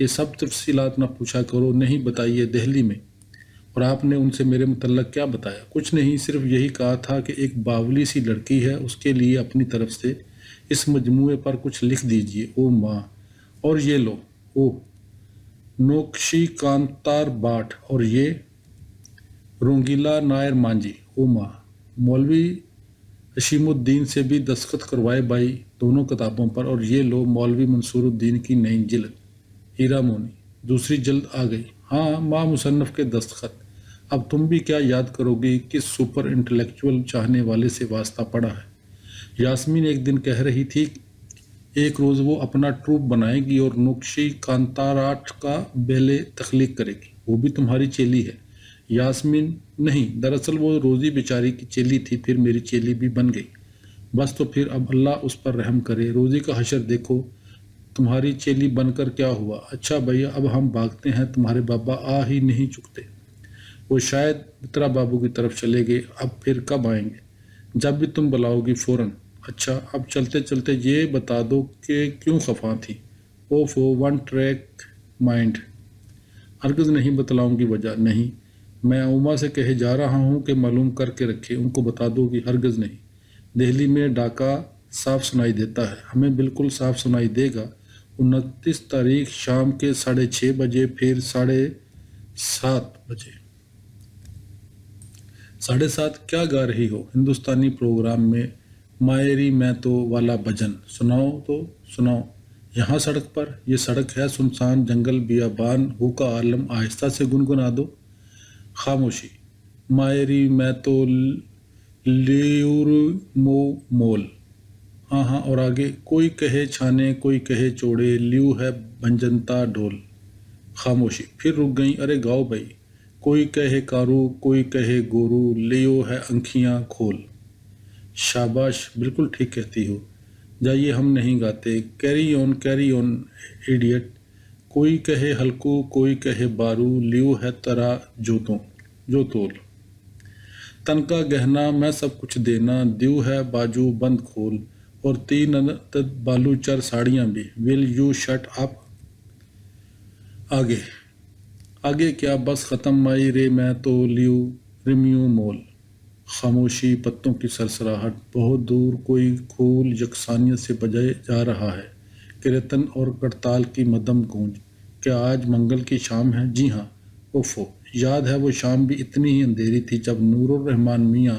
یہ سب تفصیلات نہ پوچھا کرو، نہیں بتائیے دہلی میں۔ اور آپ نے ان سے میرے متعلق کیا بتایا؟ کچھ نہیں، صرف یہی کہا تھا کہ ایک باولی سی لڑکی ہے، اس کے لیے اپنی طرف سے اس مجموعے پر کچھ لکھ دیجئے۔ او ماں، اور یہ لو، او نوکشی کانتار باٹ، اور یہ رونگیلا نائر مانجھی۔ او ماں، مولوی حشیم الدین سے بھی دستخط کروائے بھائی دونوں کتابوں پر، اور یہ لو مولوی منصور الدین کی نئی جلد۔ ہیرا مونی، دوسری جلد آ گئی؟ ہاں ماں، مصنف کے دستخط۔ اب تم بھی کیا یاد کرو گی کس سپر انٹلیکچوئل چاہنے والے سے واسطہ پڑا ہے۔ یاسمین ایک دن کہہ رہی تھی ایک روز وہ اپنا ٹروپ بنائے گی اور نوکشی کانتاراٹ کا بیلے تخلیق کرے گی۔ وہ بھی تمہاری چیلی ہے؟ یاسمین، نہیں، دراصل وہ روزی بیچاری کی چیلی تھی، پھر میری چیلی بھی بن گئی۔ بس تو پھر اب اللہ اس پر رحم کرے۔ روزی کا حشر دیکھو، تمہاری چیلی بن کر کیا ہوا؟ اچھا بھیا، اب ہم بھاگتے ہیں، تمہارے بابا آ ہی نہیں چکتے۔ وہ شاید مترا بابو کی طرف چلے گئے، اب پھر کب آئیں گے؟ جب بھی تم بلاؤ گی فوراً۔ اچھا، اب چلتے چلتے یہ بتا دو کہ کیوں خفا تھی؟ اوفو، ون ٹریک مائنڈ۔ ہرگز نہیں بتلاؤں گی وجہ۔ نہیں، میں اوما سے کہے جا رہا ہوں کہ معلوم کر کے رکھے، ان کو بتا دو گی؟ ہرگز نہیں۔ دہلی میں ڈاکہ صاف سنائی دیتا ہے، ہمیں بالکل صاف سنائی دے گا۔ 29 تاریخ شام کے 6:30 بجے، پھر 7:30 بجے۔ 7:30 کیا گا رہی ہو؟ ہندوستانی پروگرام میں مائری میں تو والا بھجن سناؤ تو سناؤ۔ یہاں سڑک پر؟ یہ سڑک ہے سنسان جنگل بیابان، ہو کا عالم، آہستہ سے گنگنا دو۔ خاموشی۔ مائری میں تو لیور مو مول۔ ہاں ہاں، اور آگے؟ کوئی کہے چھانے، کوئی کہے چوڑے، لیو ہے بھنجنتا ڈھول۔ خاموشی۔ پھر رک گئیں۔ ارے گاؤ بھائی۔ کوئی کہے کارو، کوئی کہے گورو، لیو ہے انکھیاں کھول۔ شاباش، بالکل ٹھیک کہتی ہو۔ جائیے، ہم نہیں گاتے۔ Carry on idiot. کوئی کہے ہلکو، کوئی کہے بارو، لیو ہے ترا جو تول۔ تن کا گہنا میں سب کچھ دینا، دیو ہے باجو بند کھول، اور 3 عدد بالو چر ساڑیاں بھی۔ Will you shut up? آگے کیا؟ بس ختم۔ مائی رے میں تو لیو ریمیو مول۔ خاموشی، پتوں کی سرسراہٹ، بہت دور کوئی کھول یکسانیت سے بجے جا رہا ہے۔ کیرتن اور کڑتال کی مدھم گونج۔ کیا آج منگل کی شام ہے؟ جی ہاں۔ اوفو، یاد ہے وہ شام بھی اتنی ہی اندھیری تھی جب نور الرحمان میاں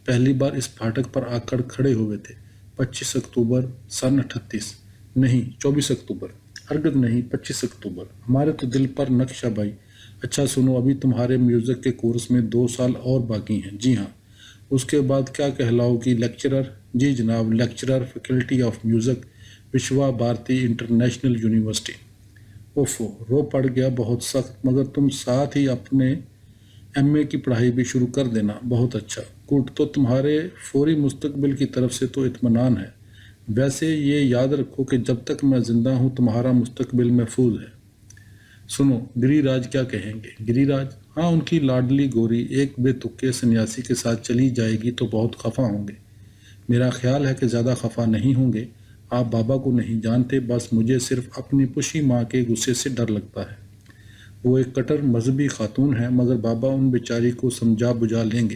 پہلی بار اس پھاٹک پر آ کر کھڑے ہوئے تھے۔ 25 اکتوبر سن 38۔ نہیں، 24 اکتوبر۔ ہرگز نہیں، 25 اکتوبر۔ ہمارے تو دل پر نقش ہے بھائی۔ اچھا سنو، ابھی تمہارے میوزک کے کورس میں 2 سال اور باقی ہیں۔ جی ہاں۔ اس کے بعد کیا کہلاؤ گی؟ لیکچرر؟ جی جناب، lecturer, faculty of music, Vishwa بھارتی انٹرنیشنل یونیورسٹی۔ اوفو، رو پڑ گیا بہت سخت، مگر تم ساتھ ہی اپنے ایم اے کی پڑھائی بھی شروع کر دینا۔ بہت اچھا، گڈ، تو تمہارے فوری مستقبل کی طرف سے تو اطمینان ہے۔ ویسے یہ یاد رکھو کہ جب تک میں زندہ ہوں تمہارا مستقبل محفوظ ہے۔ سنو، گری راج کیا کہیں گے؟ گری راج؟ ہاں، ان کی لاڈلی گوری ایک بے تکے سنیاسی کے ساتھ چلی جائے گی تو بہت خفا ہوں گے۔ میرا خیال ہے کہ زیادہ خفا نہیں ہوں گے۔ آپ بابا کو نہیں جانتے، بس مجھے صرف اپنی پشی ماں کے غصے سے ڈر لگتا ہے۔ وہ ایک کٹر مذہبی خاتون ہے، مگر بابا ان بیچاری کو سمجھا بجھا لیں گے۔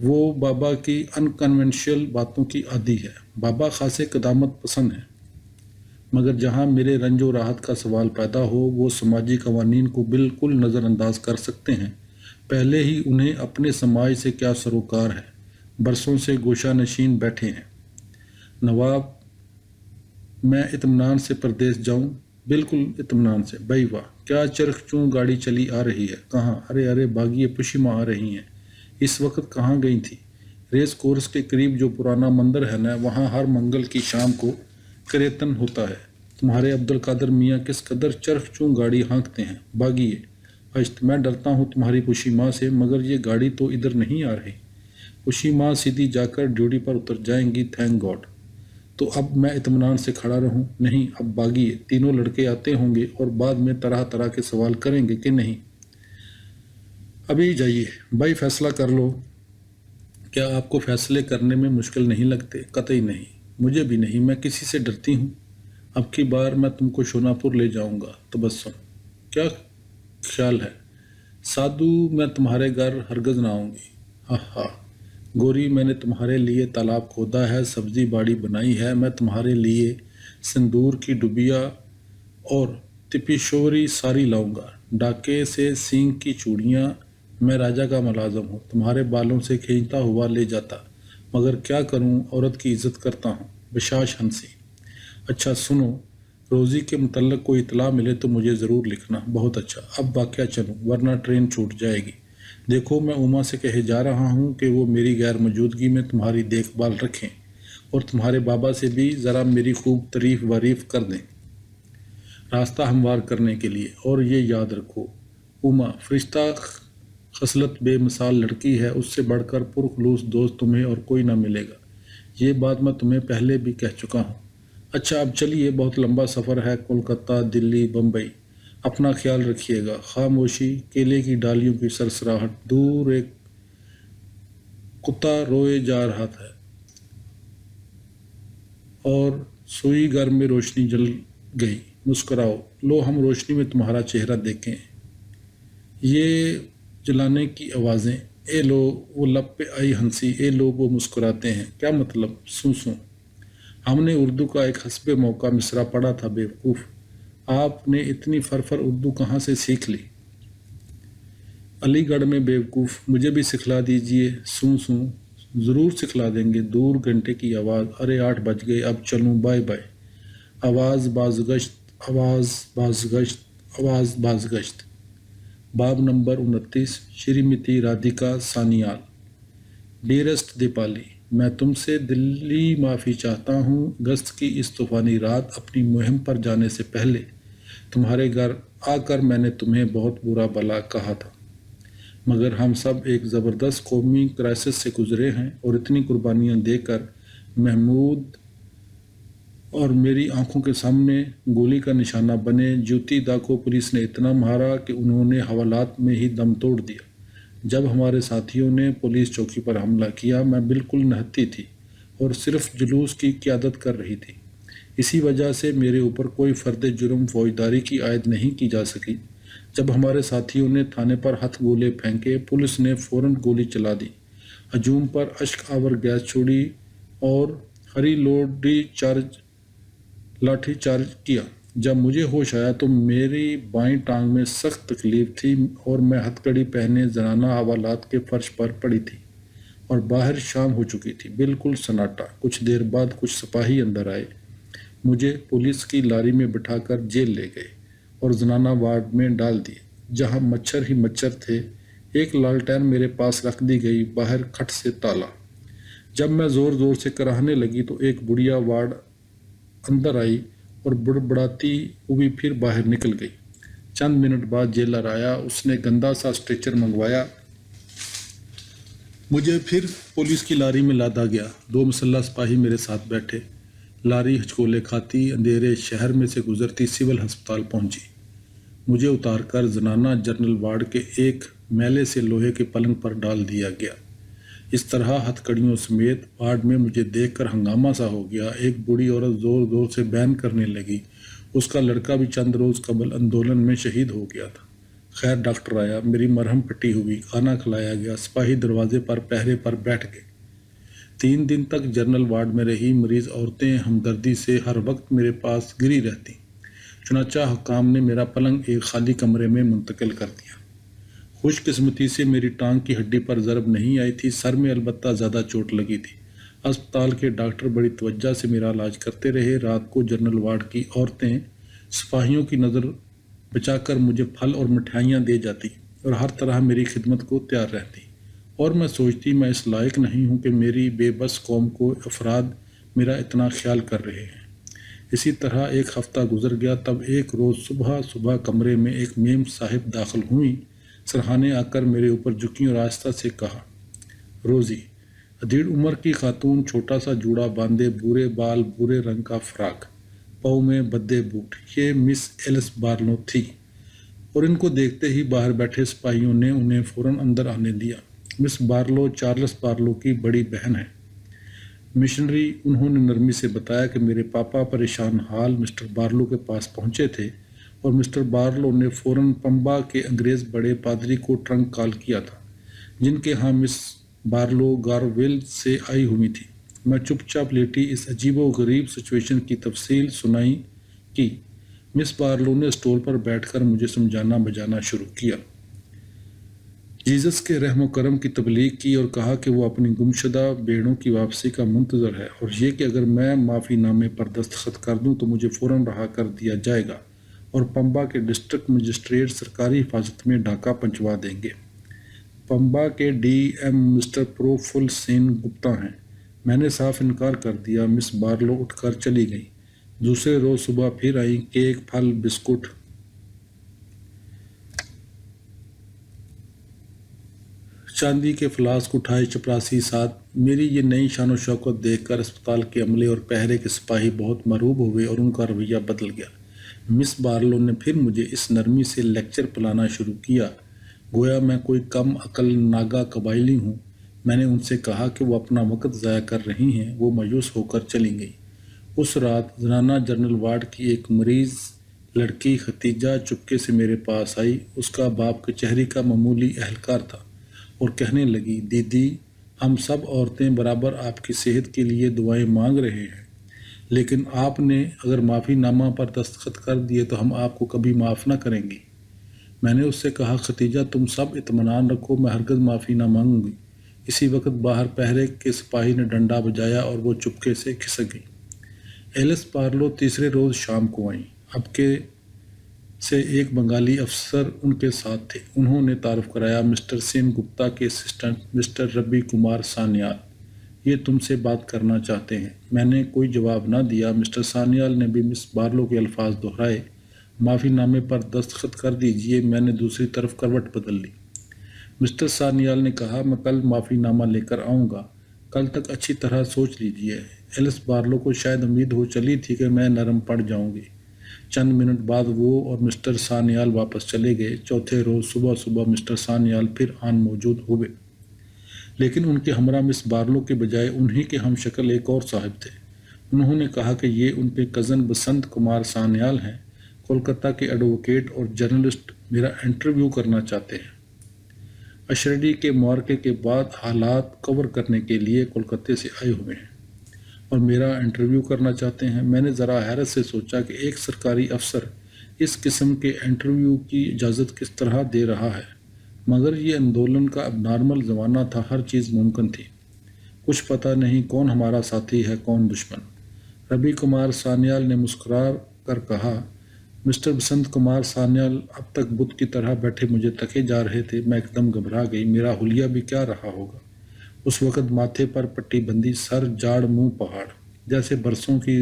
وہ بابا کی انکنونشل باتوں کی عادی ہے۔ بابا خاصے قدامت پسند ہیں، مگر جہاں میرے رنج و راحت کا سوال پیدا ہو وہ سماجی قوانین کو بالکل نظر انداز کر سکتے ہیں۔ پہلے ہی انہیں اپنے سماج سے کیا سروکار ہے، برسوں سے گوشہ نشین بیٹھے ہیں۔ نواب، میں اطمینان سے پردیس جاؤں؟ بالکل اطمینان سے۔ بھائی واہ، کیا چرخ چوں گاڑی چلی آ رہی ہے؟ کہاں؟ ارے باغیے پشیما آ رہی ہیں۔ اس وقت کہاں گئی تھی؟ ریس کورس کے قریب جو پرانا مندر ہے نا، وہاں ہر منگل کی شام کو کیرتن ہوتا ہے۔ تمہارے عبدالقادر میاں کس قدر چرخ چوں گاڑی ہانکتے ہیں۔ باغیے اشت، میں ڈرتا ہوں تمہاری پشی ماں سے، مگر یہ گاڑی تو ادھر نہیں آ رہی۔ پشی ماں سیدھی جا کر ڈیوٹی پر اتر جائیں گی، تھینک گاڈ۔ تو اب میں اطمینان سے کھڑا رہوں؟ نہیں، اب باغیے، تینوں لڑکے آتے ہوں گے اور بعد میں طرح طرح کے سوال کریں گے کہ نہیں۔ ابھی جائیے بھائی، فیصلہ کر لو۔ کیا آپ کو فیصلے کرنے میں مشکل نہیں لگتے؟ قطعی نہیں، مجھے بھی نہیں، میں کسی سے ڈرتی ہوں؟ اب کی بار میں تم کو شوناپور لے جاؤں گا۔ تبسم: کیا خیال ہے سادھو، میں تمہارے گھر ہرگز نہ آؤں گی۔ ہاں ہاں گوری، میں نے تمہارے لیے تالاب کھودا ہے، سبزی باڑی بنائی ہے، میں تمہارے لیے سندور کی ڈبیا اور تپیشوری ساری لاؤں گا، ڈاکے سے سینگ کی چوڑیاں۔ میں راجا کا ملازم ہوں، تمہارے بالوں سے کھینچتا ہوا لے جاتا، مگر کیا کروں، عورت کی عزت کرتا ہوں۔ بشاش ہنسی: اچھا سنو، روزی کے متعلق کوئی اطلاع ملے تو مجھے ضرور لکھنا۔ بہت اچھا، اب واقعہ چلوں ورنہ ٹرین چھوٹ جائے گی۔ دیکھو، میں اوما سے کہے جا رہا ہوں کہ وہ میری غیر موجودگی میں تمہاری دیکھ بھال رکھیں، اور تمہارے بابا سے بھی ذرا میری خوب تعریف واریف کر دیں راستہ ہموار کرنے کے لیے۔ اور یہ یاد رکھو اوما فرشتہ خصلت بے مثال لڑکی ہے، اس سے بڑھ کر پرخلوص دوست تمہیں اور کوئی نہ ملے گا۔ یہ بات میں تمہیں پہلے بھی کہہ چکا ہوں۔ اچھا اب چلیے، بہت لمبا سفر ہے، کولکتہ، دلی، بمبئی۔ اپنا خیال رکھیے گا۔ خاموشی، کیلے کی ڈالیوں کی سرسراہٹ، دور ایک کتا روئے جا رہا تھا، اور سوئی گھر میں روشنی جل گئی۔ مسکراؤ، لو ہم روشنی میں تمہارا چہرہ دیکھیں۔ یہ جلانے کی آوازیں، اے لو وہ لب پہ آئی ہنسی، اے لو وہ مسکراتے ہیں، کیا مطلب؟ سوں سوں۔ ہم نے اردو کا ایک حسب موقع مصرع پڑھا تھا۔ بیوقوف، آپ نے اتنی فرفر اردو کہاں سے سیکھ لی؟ علی گڑھ میں۔ بیوقوف، مجھے بھی سکھلا دیجئے۔ سوں سوں، ضرور سکھلا دیں گے۔ دور گھنٹے کی آواز، ارے 8 بج گئے، اب چلوں، بائے بائے۔ آواز بازگشت، آواز بازگشت، آواز بازگشت۔ باب نمبر 29: شریمتی رادھیکا سانیال۔ ڈیرسٹ دیپالی، میں تم سے دلی معافی چاہتا ہوں۔ اگست کی اس طوفانی رات اپنی مہم پر جانے سے پہلے تمہارے گھر آ کر میں نے تمہیں بہت برا بھلا کہا تھا، مگر ہم سب ایک زبردست قومی کرائسس سے گزرے ہیں، اور اتنی قربانیاں دے کر محمود اور میری آنکھوں کے سامنے گولی کا نشانہ بنے۔ جیوتی دا کو پولیس نے اتنا مارا کہ انہوں نے حوالات میں ہی دم توڑ دیا۔ جب ہمارے ساتھیوں نے پولیس چوکی پر حملہ کیا، میں بالکل نہتی تھی اور صرف جلوس کی قیادت کر رہی تھی۔ اسی وجہ سے میرے اوپر کوئی فرد جرم فوجداری کی عائد نہیں کی جا سکی۔ جب ہمارے ساتھیوں نے تھانے پر ہتھ گولے پھینکے، پولیس نے فوراً گولی چلا دی، ہجوم پر اشک آور گیس چھوڑی اور ہری لاٹھی چارج کیا۔ جب مجھے ہوش آیا تو میری بائیں ٹانگ میں سخت تکلیف تھی اور میں ہتھکڑی پہنے زنانہ حوالات کے فرش پر پڑی تھی، اور باہر شام ہو چکی تھی، بالکل سناٹا۔ کچھ دیر بعد کچھ سپاہی اندر آئے، مجھے پولیس کی لاری میں بٹھا کر جیل لے گئے اور زنانہ وارڈ میں ڈال دیے، جہاں مچھر ہی مچھر تھے۔ ایک لالٹین میرے پاس رکھ دی گئی، باہر کھٹ سے تالا۔ جب میں زور زور سے کراہنے لگی تو ایک بڑھیا وارڈ اندر آئی اور بڑبڑاتی ہوئی پھر باہر نکل گئی۔ چند منٹ بعد جیلر آیا، اس نے گندا سا اسٹریچر منگوایا، مجھے پھر پولیس کی لاری میں لادا گیا۔ 2 مسلح سپاہی میرے ساتھ بیٹھے۔ لاری ہچکولے کھاتی اندھیرے شہر میں سے گزرتی سول ہسپتال پہنچی۔ مجھے اتار کر زنانہ جنرل وارڈ کے ایک میلے سے لوہے کے پلنگ پر ڈال دیا گیا۔ اس طرح ہتھ کڑیوں سمیت وارڈ میں مجھے دیکھ کر ہنگامہ سا ہو گیا۔ ایک بوڑھی عورت زور زور سے بین کرنے لگی، اس کا لڑکا بھی چند روز قبل اندولن میں شہید ہو گیا تھا۔ خیر ڈاکٹر آیا، میری مرہم پٹی ہوئی، کھانا کھلایا گیا، سپاہی دروازے پر پہرے پر بیٹھ گئے۔ 3 دن تک جنرل وارڈ میں رہی مریض عورتیں ہمدردی سے ہر وقت میرے پاس گری رہتی، چنانچہ حکام نے میرا پلنگ ایک خالی کمرے میں منتقل کر دیا۔ خوش قسمتی سے میری ٹانگ کی ہڈی پر ضرب نہیں آئی تھی، سر میں البتہ زیادہ چوٹ لگی تھی۔ اسپتال کے ڈاکٹر بڑی توجہ سے میرا علاج کرتے رہے۔ رات کو جنرل وارڈ کی عورتیں سپاہیوں کی نظر بچا کر مجھے پھل اور مٹھائیاں دے جاتی اور ہر طرح میری خدمت کو تیار رہتی، اور میں سوچتی میں اس لائق نہیں ہوں کہ میری بے بس قوم کو افراد میرا اتنا خیال کر رہے ہیں۔ اسی طرح ایک ہفتہ گزر گیا۔ تب ایک روز صبح کمرے میں ایک میم صاحب داخل ہوئیں۔ سرہانے آ کر میرے اوپر جھکیں اور آہستہ سے کہا، روزی۔ ادھیڑ عمر کی خاتون، چھوٹا سا جوڑا باندھے، بھورے بال، بھورے رنگ کا فراک، پاؤں میں بدے بوٹ، یہ مس ایلس بارلو تھی، اور ان کو دیکھتے ہی باہر بیٹھے سپاہیوں نے انہیں فوراً اندر آنے دیا۔ مس بارلو چارلس بارلو کی بڑی بہن ہے۔ مشنری انہوں نے نرمی سے بتایا کہ میرے پاپا پریشان حال مسٹر بارلو کے پاس پہنچے تھے اور مسٹر بارلو نے فوراً پمبا کے انگریز بڑے پادری کو ٹرنک کال کیا تھا جن کے ہاں مس بارلو گارویل سے آئی ہوئی تھی۔ میں چپ چاپ لیٹی اس عجیب و غریب سچویشن کی تفصیل سنائی کی۔ مس بارلو نے اسٹول پر بیٹھ کر مجھے سمجھانا بجانا شروع کیا، جیزس کے رحم و کرم کی تبلیغ کی اور کہا کہ وہ اپنی گمشدہ بیڑوں کی واپسی کا منتظر ہے اور یہ کہ اگر میں معافی نامے پر دستخط کر دوں تو مجھے فوراً رہا کر دیا جائے گا اور پمبا کے ڈسٹرکٹ مجسٹریٹ سرکاری حفاظت میں ڈاکہ پہنچوا دیں گے۔ پمبا کے ڈی ایم مسٹر پروفل سین گپتا ہیں۔ میں نے صاف انکار کر دیا۔ مس بارلو اٹھ کر چلی گئی۔ دوسرے روز صبح پھر آئیں، کیک، پھل، بسکٹ، چاندی کے فلاسک اٹھائے چپراسی ساتھ۔ میری یہ نئی شان و شوکت دیکھ کر اسپتال کے عملے اور پہرے کے سپاہی بہت مرعوب ہوئے اور ان کا رویہ بدل گیا۔ مس بارلو نے پھر مجھے اس نرمی سے لیکچر پلانا شروع کیا گویا میں کوئی کم عقل ناگا قبائلی ہوں۔ میں نے ان سے کہا کہ وہ اپنا وقت ضائع کر رہی ہیں۔ وہ مایوس ہو کر چلی گئی۔ اس رات زنانہ جنرل وارڈ کی ایک مریض لڑکی ختیجہ چپکے سے میرے پاس آئی۔ اس کا باپ کچہری کا معمولی اہلکار تھا اور کہنے لگی، دیدی، ہم سب عورتیں برابر آپ کی صحت کے لیے دعائیں مانگ رہے ہیں، لیکن آپ نے اگر معافی نامہ پر دستخط کر دیے تو ہم آپ کو کبھی معاف نہ کریں گی۔ میں نے اس سے کہا، ختیجہ، تم سب اطمینان رکھو، میں ہرگز معافی نہ مانگوں گی۔ اسی وقت باہر پہرے کے سپاہی نے ڈنڈا بجایا اور وہ چپکے سے کھسک گئی۔ ایلس بارلو تیسرے روز شام کو آئیں۔ اب کے سے ایک بنگالی افسر ان کے ساتھ تھے۔ انہوں نے تعارف کرایا، مسٹر سین گپتا کے اسسٹنٹ مسٹر ربی کمار سانیال یہ تم سے بات کرنا چاہتے ہیں۔ میں نے کوئی جواب نہ دیا۔ مسٹر سانیال نے بھی مس بارلو کے الفاظ دہرائے، معافی نامے پر دستخط کر دیجئے۔ میں نے دوسری طرف کروٹ بدل لی۔ مسٹر سانیال نے کہا، میں کل معافی نامہ لے کر آؤں گا، کل تک اچھی طرح سوچ لیجئے۔ ایلس بارلو کو شاید امید ہو چلی تھی کہ میں نرم پڑ جاؤں گی۔ چند منٹ بعد وہ اور مسٹر سانیال واپس چلے گئے۔ چوتھے روز صبح صبح مسٹر سانیال پھر آن موجود ہوئے، لیکن ان کے ہمراہ مس بارلو کے بجائے انہی کے ہم شکل ایک اور صاحب تھے۔ انہوں نے کہا کہ یہ ان کے کزن بسنت کمار سانیال ہیں، کولکتہ کے ایڈووکیٹ اور جرنلسٹ، میرا انٹرویو کرنا چاہتے ہیں۔ اشرڈی کے معرکے کے بعد حالات کور کرنے کے لیے کولکتہ سے آئے ہوئے ہیں اور میرا انٹرویو کرنا چاہتے ہیں۔ میں نے ذرا حیرت سے سوچا کہ ایک سرکاری افسر اس قسم کے انٹرویو کی اجازت کس طرح دے رہا ہے، مگر یہ اندولن کا اب نارمل زمانہ تھا، ہر چیز ممکن تھی۔ کچھ پتہ نہیں کون ہمارا ساتھی ہے کون دشمن۔ ربی کمار سانیال نے مسکرا کر کہا۔ مسٹر بسنت کمار سانیال اب تک بت کی طرح بیٹھے مجھے تکے جا رہے تھے۔ میں ایک دم گھبرا گئی۔ میرا حلیہ بھی کیا رہا ہوگا۔ اس وقت ماتھے پر پٹی بندی، سر جاڑ، منہ پہاڑ، جیسے برسوں کی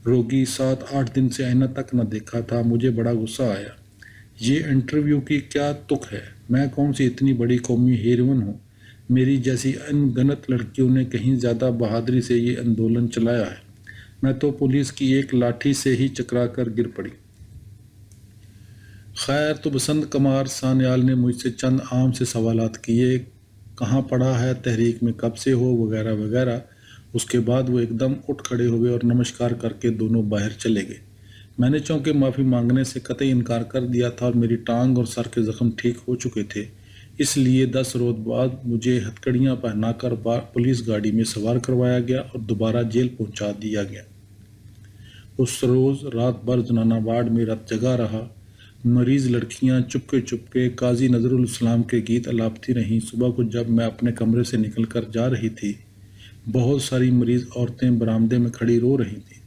روگی، 7-8 دن سے آئینہ تک نہ دیکھا تھا۔ مجھے بڑا غصہ آیا۔ یہ انٹرویو کی کیا تک ہے؟ میں کون سی اتنی بڑی قومی ہیروئن ہوں؟ میری جیسی ان گنت لڑکیوں نے کہیں زیادہ بہادری سے یہ اندولن چلایا ہے۔ میں تو پولیس کی ایک لاٹھی سے ہی چکرا کر گر پڑی۔ خیر، تو بسنت کمار سانیال نے مجھ سے چند عام سے سوالات کیے، کہاں پڑھا ہے، تحریک میں کب سے ہو، وغیرہ وغیرہ۔ اس کے بعد وہ ایک دم اٹھ کھڑے ہوئے اور نمسکار کر کے دونوں باہر چلے گئے۔ میں نے چونکہ معافی مانگنے سے قطعی انکار کر دیا تھا اور میری ٹانگ اور سر کے زخم ٹھیک ہو چکے تھے، اس لیے 10 روز بعد مجھے ہتھکڑیاں پہنا کر پولیس گاڑی میں سوار کروایا گیا اور دوبارہ جیل پہنچا دیا گیا۔ اس روز رات بھر زنانہ وارڈ میں رت جگا رہا۔ مریض لڑکیاں چپکے چپکے قاضی نظر الاسلام کے گیت الاپتی رہیں۔ صبح کو جب میں اپنے کمرے سے نکل کر جا رہی تھی، بہت ساری مریض عورتیں برآمدے میں کھڑی رو رہی تھیں۔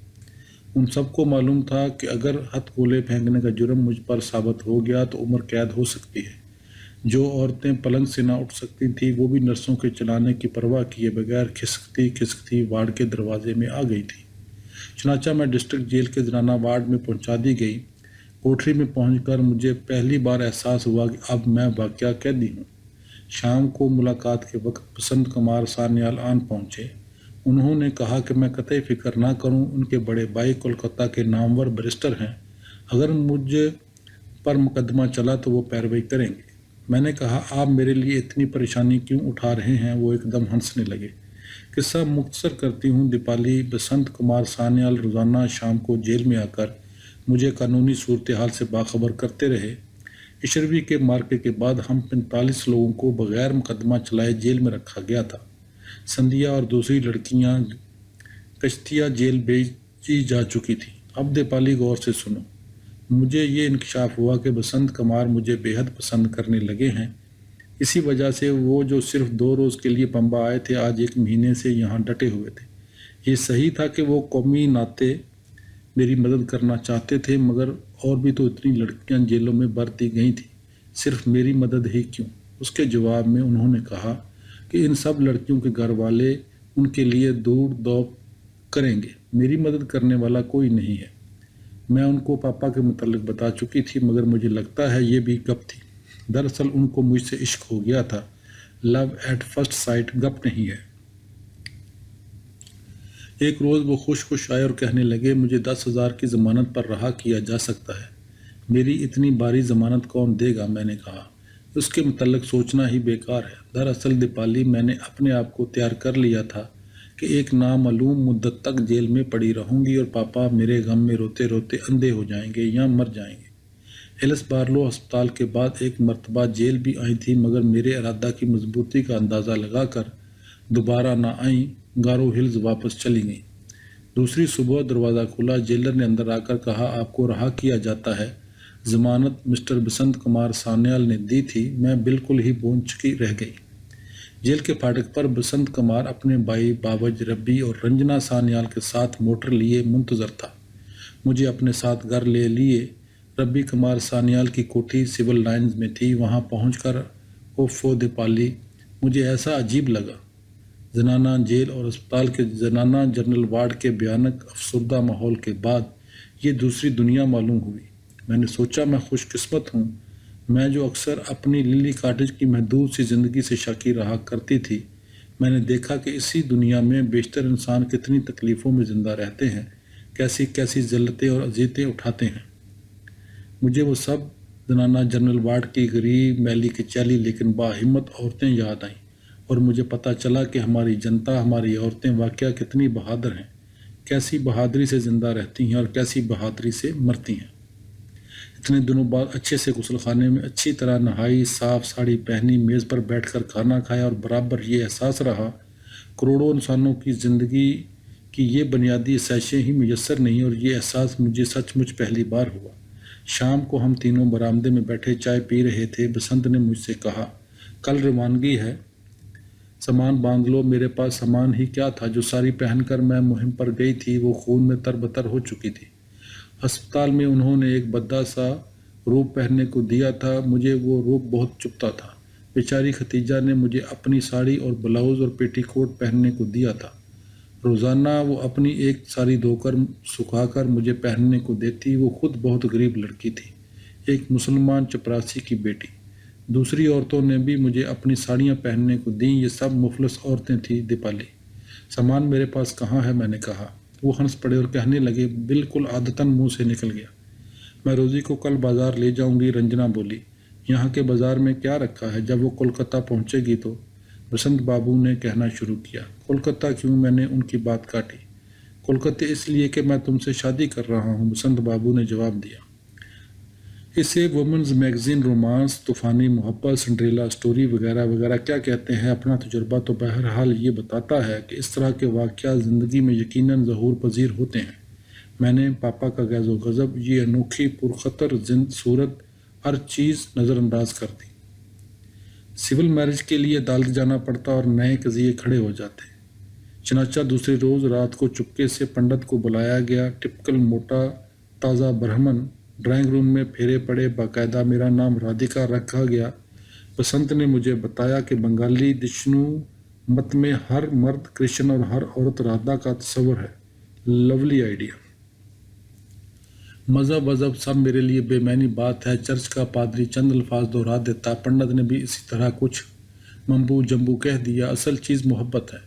ان سب کو معلوم تھا کہ اگر ہتھ گولے پھینکنے کا جرم مجھ پر ثابت ہو گیا تو عمر قید ہو سکتی ہے۔ جو عورتیں پلنگ سے نہ اٹھ سکتی تھیں وہ بھی نرسوں کے چلانے کی پرواہ کیے بغیر کھسکتی کھسکتی وارڈ کے دروازے میں آ گئی تھی۔ چنانچہ میں ڈسٹرکٹ جیل کے زنانہ وارڈ میں پہنچا دی گئی۔ کوٹری میں پہنچ کر مجھے پہلی بار احساس ہوا کہ اب میں واقعہ قیدی ہوں۔ شام کو ملاقات کے وقت بسنت کمار سانیال آن پہنچے۔ انہوں نے کہا کہ میں قطعی فکر نہ کروں، ان کے بڑے بھائی کولکتہ کے نامور بیرسٹر ہیں، اگر مجھ پر مقدمہ چلا تو وہ پیروائی کریں گے۔ میں نے کہا، آپ میرے لیے اتنی پریشانی کیوں اٹھا رہے ہیں؟ وہ ایک دم ہنسنے لگے۔ قصہ مختصر کرتی ہوں۔ دیپالی بسنت کمار سانیال روزانہ شام کو جیل میں آ کر مجھے قانونی صورتحال سے باخبر کرتے رہے۔ عشروی کے مارکے کے بعد ہم 45 لوگوں کو بغیر مقدمہ چلائے جیل میں رکھا گیا تھا۔ سندھیا اور دوسری لڑکیاں کشتیہ جیل بھیجی جا چکی تھیں۔ اب دیپالی غور سے سنو۔ مجھے یہ انکشاف ہوا کہ بسنت کمار مجھے بے حد پسند کرنے لگے ہیں۔ اسی وجہ سے وہ جو صرف 2 روز کے لیے پمبا آئے تھے آج 1 مہینے سے یہاں ڈٹے ہوئے تھے۔ یہ صحیح تھا کہ وہ قومی ناطے میری مدد کرنا چاہتے تھے، مگر اور بھی تو اتنی لڑکیاں جیلوں میں بھر دی گئی تھیں، صرف میری مدد ہی کیوں؟ اس کے جواب میں انہوں نے کہا کہ ان سب لڑکیوں کے گھر والے ان کے لیے دوڑ دوپ کریں گے، میری مدد کرنے والا کوئی نہیں ہے۔ میں ان کو پاپا کے متعلق بتا چکی تھی، مگر مجھے لگتا ہے یہ بھی گپ تھی۔ دراصل ان کو مجھ سے عشق ہو گیا تھا۔ لو ایٹ فرسٹ سائٹ گپ نہیں ہے۔ ایک روز وہ خوش آئے اور کہنے لگے مجھے 10,000 کی ضمانت پر رہا کیا جا سکتا ہے۔ میری اتنی باری ضمانت کون دے گا؟ میں نے کہا اس کے متعلق سوچنا ہی بیکار ہے۔ دراصل دیپالی میں نے اپنے آپ کو تیار کر لیا تھا کہ ایک نامعلوم مدت تک جیل میں پڑی رہوں گی اور پاپا میرے غم میں روتے روتے اندھے ہو جائیں گے یا مر جائیں گے۔ ایلس بارلو ہسپتال کے بعد ایک مرتبہ جیل بھی آئی تھی، مگر میرے ارادہ کی مضبوطی کا اندازہ لگا کر دوبارہ نہ آئیں، گارو ہلز واپس چلی گئیں۔ دوسری صبح دروازہ کھلا، جیلر نے اندر آ کر کہا آپ کو رہا کیا جاتا ہے۔ ضمانت مسٹر بسنت کمار سانیال نے دی تھی۔ میں بالکل ہی بون چکی رہ گئی۔ جیل کے پھاٹک پر بسنت کمار اپنے بھائی باوج، ربی اور رنجنا سانیال کے ساتھ موٹر لیے منتظر تھا۔ مجھے اپنے ساتھ گھر لے لیے۔ ربی کمار سانیال کی کوٹھی سول لائنز میں تھی۔ وہاں پہنچ کر اوفو دیپالی مجھے ایسا عجیب لگا۔ زنانہ جیل اور اسپتال کے زنانہ جنرل وارڈ کے بھیانک افسردہ ماحول کے بعد یہ دوسری دنیا معلوم ہوئی۔ میں نے سوچا میں خوش قسمت ہوں، میں جو اکثر اپنی للی کاٹیج کی محدود سی زندگی سے شاکی رہا کرتی تھی۔ میں نے دیکھا کہ اسی دنیا میں بیشتر انسان کتنی تکلیفوں میں زندہ رہتے ہیں، کیسی کیسی ذلتیں اور اذیتیں اٹھاتے ہیں۔ مجھے وہ سب زنانہ جنرل وارڈ کی غریب میلی کچیلی لیکن باہمت عورتیں یاد آئیں، اور مجھے پتہ چلا کہ ہماری جنتا، ہماری عورتیں واقعہ کتنی بہادر ہیں، کیسی بہادری سے زندہ رہتی ہیں اور کیسی بہادری سے مرتی ہیں۔ اتنے دنوں بعد اچھے سے غسل خانے میں اچھی طرح نہائی، صاف ساڑی پہنی، میز پر بیٹھ کر کھانا کھایا، اور برابر یہ احساس رہا کروڑوں انسانوں کی زندگی کی یہ بنیادی آسائشیں ہی میسر نہیں، اور یہ احساس مجھے سچ مچ پہلی بار ہوا۔ شام کو ہم تینوں برآمدے میں بیٹھے چائے پی رہے تھے۔ بسنت نے مجھ سے کہا کل روانگی ہے، سامان باندھ لو۔ میرے پاس سامان ہی کیا تھا، جو ساری پہن کر میں مہم پر گئی تھی وہ خون میں تربتر ہو چکی تھی۔ ہسپتال میں انہوں نے ایک بھدا سا روب پہننے کو دیا تھا، مجھے وہ روب بہت چبھتا تھا۔ بیچاری ختیجہ نے مجھے اپنی ساڑی اور بلاؤز اور پیٹی کوٹ پہننے کو دیا تھا۔ روزانہ وہ اپنی ایک ساری دھو کر سکھا کر مجھے پہننے کو دیتی۔ وہ خود بہت غریب لڑکی تھی، ایک مسلمان چپراسی کی بیٹی۔ دوسری عورتوں نے بھی مجھے اپنی ساڑیاں پہننے کو دیں، یہ سب مفلس عورتیں تھیں۔ دیپالی سامان میرے پاس کہاں ہے؟ میں نے کہا۔ وہ ہنس پڑے اور کہنے لگے بالکل عادتاً منہ سے نکل گیا، میں روزی کو کل بازار لے جاؤں گی۔ رنجنا بولی یہاں کے بازار میں کیا رکھا ہے؟ جب وہ کولکتہ پہنچے گی تو بسنت بابو نے کہنا شروع کیا۔ کولکتہ کیوں؟ میں نے ان کی بات کاٹی۔ کولکتہ اس لیے کہ میں تم سے شادی کر رہا ہوں، بسنت بابو نے جواب دیا۔ اسے وومنز میگزین، رومانس، طوفانی محبت، سنڈریلا سٹوری وغیرہ وغیرہ کیا کہتے ہیں؟ اپنا تجربہ تو بہرحال یہ بتاتا ہے کہ اس طرح کے واقعات زندگی میں یقیناً ظہور پذیر ہوتے ہیں۔ میں نے پاپا کا غیظ و غضب، یہ انوکھی پرخطر صورت، ہر چیز نظر انداز کر دی۔ سول میرج کے لیے عدالت جانا پڑتا اور نئے قضیے کھڑے ہو جاتے۔ چنانچہ دوسرے روز رات کو چپکے سے پنڈت کو بلایا گیا، ٹپکل موٹا تازہ برہمن۔ ڈرائنگ روم میں پھیرے پڑے، باقاعدہ میرا نام رادھیکا رکھا گیا۔ بسنت نے مجھے بتایا کہ بنگالی دشنو مت میں ہر مرد کرشن اور ہر عورت رادھا کا تصور ہے۔ Lovely idea. مذہب وذہب سب میرے لیے بے معنی بات ہے۔ چرچ کا پادری چند الفاظ دہرا دیتا، پنڈت نے بھی اسی طرح کچھ ممبو جمبو کہہ دیا۔ اصل چیز محبت ہے۔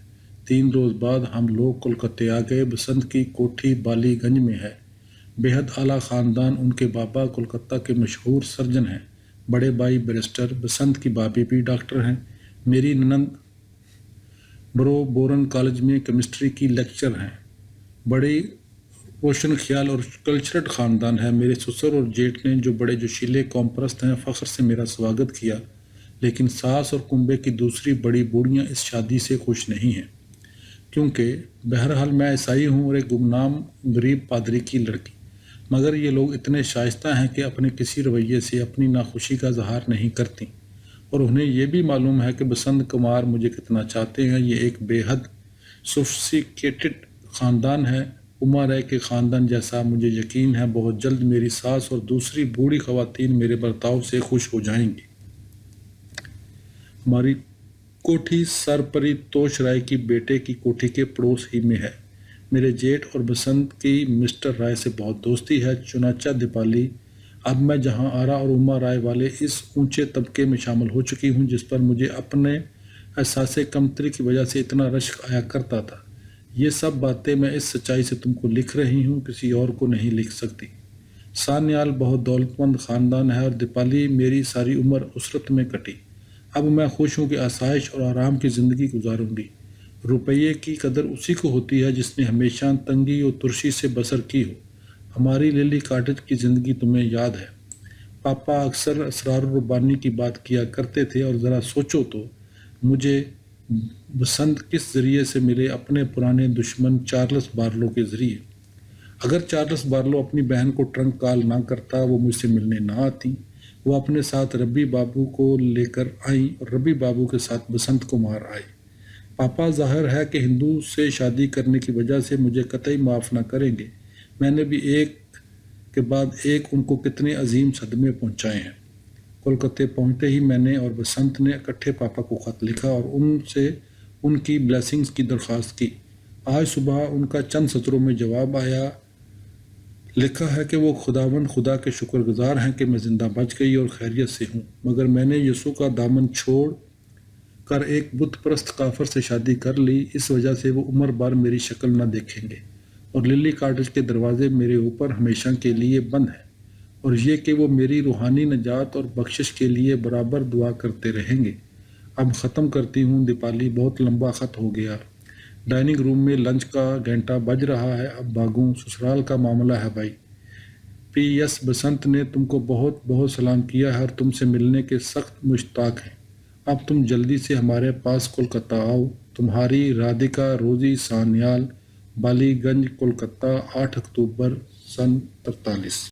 3 روز بعد ہم لوگ کولکتہ آ گئے۔ بسنت کی کوٹھی بالی گنج میں ہے، بے حد اعلیٰ خاندان۔ ان کے بابا کولکتہ کے مشہور سرجن ہیں، بڑے بھائی بیرسٹر، بسنت کی بھابھی بھی ڈاکٹر ہیں۔ میری نند برو بورن کالج میں کیمسٹری کی لیکچر ہیں۔ بڑے روشن خیال اور کلچرڈ خاندان ہے۔ میرے سسر اور جیٹ نے جو بڑے جوشیلے قوم پرست ہیں فخر سے میرا سواگت کیا، لیکن ساس اور کنبے کی دوسری بڑی بوڑھیاں اس شادی سے خوش نہیں ہیں، کیونکہ بہرحال میں عیسائی ہوں اور ایک گمنام غریب پادری کی لڑکی، مگر یہ لوگ اتنے شائستہ ہیں کہ اپنے کسی رویے سے اپنی ناخوشی کا اظہار نہیں کرتی، اور انہیں یہ بھی معلوم ہے کہ بسنت کمار مجھے کتنا چاہتے ہیں۔ یہ ایک بے حد سوفسٹیکیٹڈ خاندان ہے۔ عما رائے کے خاندان جیسا مجھے یقین ہے بہت جلد میری ساس اور دوسری بوڑھی خواتین میرے برتاؤ سے خوش ہو جائیں گی۔ ہماری کوٹھی سرپری توش رائے کی بیٹے کی کوٹھی کے پڑوس ہی میں ہے۔ میرے جیٹ اور بسنت کی مسٹر رائے سے بہت دوستی ہے، چنانچہ دیپالی اب میں جہاں آرا اور عما رائے والے اس اونچے طبقے میں شامل ہو چکی ہوں جس پر مجھے اپنے احساس کمتری کی وجہ سے اتنا رشک آیا کرتا تھا۔ یہ سب باتیں میں اس سچائی سے تم کو لکھ رہی ہوں، کسی اور کو نہیں لکھ سکتی۔ سانیال بہت دولت مند خاندان ہے اور دیپالی میری ساری عمر اسرت میں کٹی۔ اب میں خوش ہوں کہ آسائش اور آرام کی زندگی گزاروں گی۔ روپیے کی قدر اسی کو ہوتی ہے جس نے ہمیشہ تنگی اور ترشی سے بسر کی ہو۔ ہماری للی کاٹج کی زندگی تمہیں یاد ہے۔ پاپا اکثر اسرار الربانی کی بات کیا کرتے تھے، اور ذرا سوچو تو مجھے بسنت کس ذریعے سے ملے، اپنے پرانے دشمن چارلس بارلو کے ذریعے۔ اگر چارلس بارلو اپنی بہن کو ٹرنک کال نہ کرتا وہ مجھ سے ملنے نہ آتی۔ وہ اپنے ساتھ ربی بابو کو لے کر آئیں اور ربی بابو کے ساتھ بسنت کمار آئے۔ پاپا ظاہر ہے کہ ہندو سے شادی کرنے کی وجہ سے مجھے قطعی معاف نہ کریں گے۔ میں نے بھی ایک کے بعد ایک ان کو کتنے عظیم صدمے پہنچائے ہیں۔ کولکتے پہنچتے ہی میں نے اور بسنت نے اکٹھے پاپا کو خط لکھا اور ان سے ان کی بلیسنگز کی درخواست کی۔ آج صبح ان کا چند سطروں میں جواب آیا۔ لکھا ہے کہ وہ خداوند خدا کے شکر گزار ہیں کہ میں زندہ بچ گئی اور خیریت سے ہوں، مگر میں نے یسوع کا دامن چھوڑ کر ایک بت پرست کافر سے شادی کر لی، اس وجہ سے وہ عمر بھر میری شکل نہ دیکھیں گے، اور للی کاٹج کے دروازے میرے اوپر ہمیشہ کے لیے بند ہیں، اور یہ کہ وہ میری روحانی نجات اور بخشش کے لیے برابر دعا کرتے رہیں گے۔ اب ختم کرتی ہوں دیپالی، بہت لمبا خط ہو گیا۔ ڈائننگ روم میں لنچ کا گھنٹہ بج رہا ہے، اب بھاگوں، سسرال کا معاملہ ہے بھائی۔ پی ایس بسنت نے تم کو بہت بہت سلام کیا ہے اور تم سے ملنے کے سخت مشتاق ہیں۔ اب تم جلدی سے ہمارے پاس کولکتہ آؤ۔ تمہاری رادھیکا روزی سانیال، بالی گنج، کولکتہ، 8 اکتوبر سن 43۔